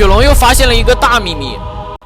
雪龙又发现了一个大秘密。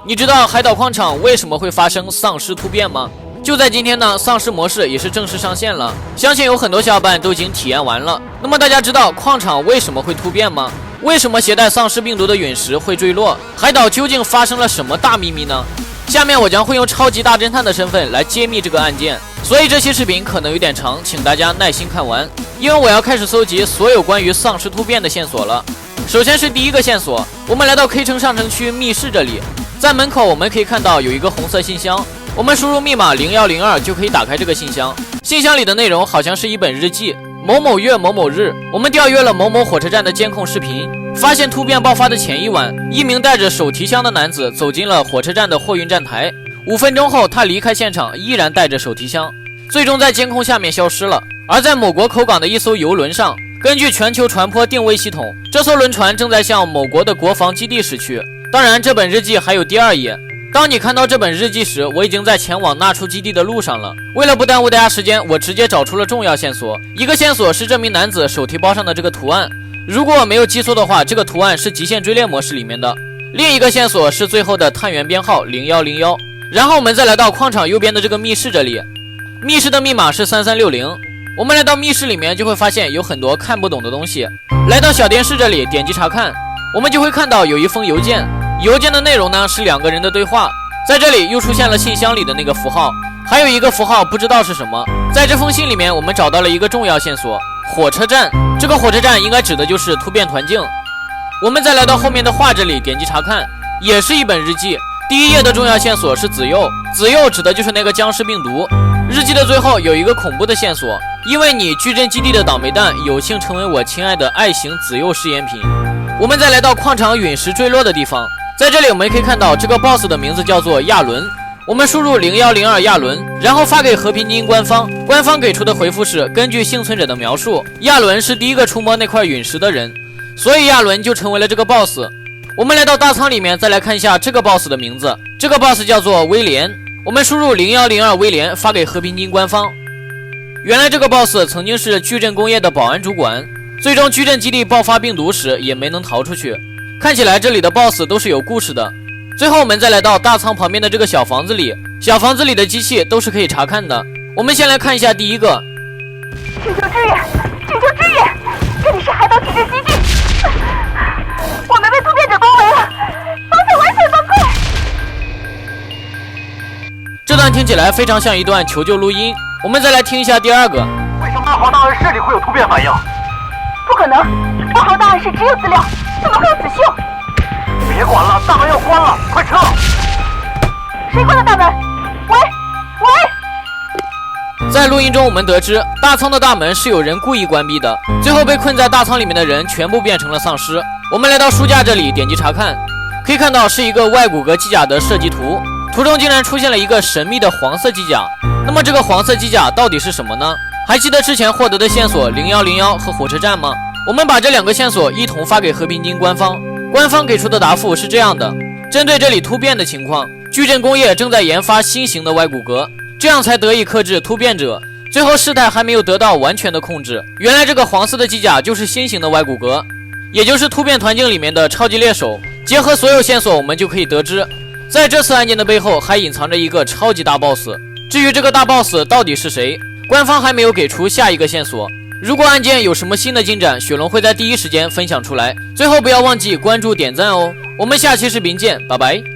你知道海岛矿场为什么会发生丧尸突变吗？就在今天呢，丧尸模式也是正式上线了，相信有很多小伙伴都已经体验完了。那么大家知道矿场为什么会突变吗？为什么携带丧尸病毒的陨石会坠落？海岛究竟发生了什么大秘密呢？下面我将会用超级大侦探的身份来揭秘这个案件，所以这期视频可能有点长，请大家耐心看完，因为我要开始搜集所有关于丧尸突变的线索了。首先是第一个线索，我们来到 K 城上城区密室这里，在门口我们可以看到有一个红色信箱，我们输入密码0102就可以打开这个信箱。信箱里的内容好像是一本日记，某某月某某日，我们调阅了某某火车站的监控视频，发现突变爆发的前一晚，一名带着手提箱的男子走进了火车站的货运站台，5分钟后他离开现场，依然带着手提箱，最终在监控下面消失了。而在某国口港的一艘邮轮上，根据全球船舶定位系统，这艘轮船正在向某国的国防基地驶去。当然这本日记还有第2页，当你看到这本日记时，我已经在前往纳出基地的路上了。为了不耽误大家时间，我直接找出了重要线索。一个线索是这名男子手提包上的这个图案，如果我没有记错的话，这个图案是极限追猎模式里面的。另一个线索是最后的探员编号0101。然后我们再来到矿场右边的这个密室这里，密室的密码是3360。我们来到密室里面就会发现有很多看不懂的东西。来到小电视这里点击查看，我们就会看到有一封邮件，邮件的内容呢是2个人的对话。在这里又出现了信箱里的那个符号，还有一个符号不知道是什么。在这封信里面我们找到了一个重要线索，火车站。这个火车站应该指的就是突变团境。我们再来到后面的画这里点击查看，也是一本日记。第1页的重要线索是子幼，子幼指的就是那个僵尸病毒。日记的最后有一个恐怖的线索，因为你矩阵基地的倒霉蛋有幸成为我亲爱的爱型子幼试验品。我们再来到矿场陨石坠落的地方，在这里我们可以看到这个 boss 的名字叫做亚伦。我们输入0102亚伦，然后发给和平精英官方，官方给出的回复是根据幸存者的描述，亚伦是第一个触摸那块陨石的人，所以亚伦就成为了这个 boss。我们来到大仓里面再来看一下这个 boss 的名字，这个 boss 叫做威廉。我们输入0102威廉，发给和平精英官方。原来这个 boss 曾经是矩阵工业的保安主管，最终矩阵基地爆发病毒时也没能逃出去。看起来这里的 boss 都是有故事的。最后我们再来到大仓旁边的这个小房子里，小房子里的机器都是可以查看的。我们先来看一下第一个，请求支援，请求支援，这里是海岛体制基地，我们被突变者包围了，方向完全崩溃。这段听起来非常像一段求救录音。我们再来听一下第2个，为什么8号档案室里会有突变反应？不可能，8号档案室只有资料，怎么会有子秀？别管了，大门要关了，快撤！谁关的大门？喂！在录音中我们得知大仓的大门是有人故意关闭的，最后被困在大仓里面的人全部变成了丧尸。我们来到书架这里点击查看，可以看到是一个外骨骼机甲的设计图，图中竟然出现了一个神秘的黄色机甲。那么这个黄色机甲到底是什么呢？还记得之前获得的线索0101和火车站吗？我们把这2个线索一同发给和平精官方，官方给出的答复是这样的：针对这里突变的情况，矩阵工业正在研发新型的外骨骼，这样才得以克制突变者。最后事态还没有得到完全的控制。原来这个黄色的机甲就是新型的外骨骼，也就是突变团境里面的超级猎手。结合所有线索，我们就可以得知，在这次案件的背后还隐藏着一个超级大 boss。至于这个大 boss 到底是谁，官方还没有给出下一个线索。如果案件有什么新的进展，雪龙会在第一时间分享出来。最后不要忘记关注点赞哦，我们下期视频见，拜拜。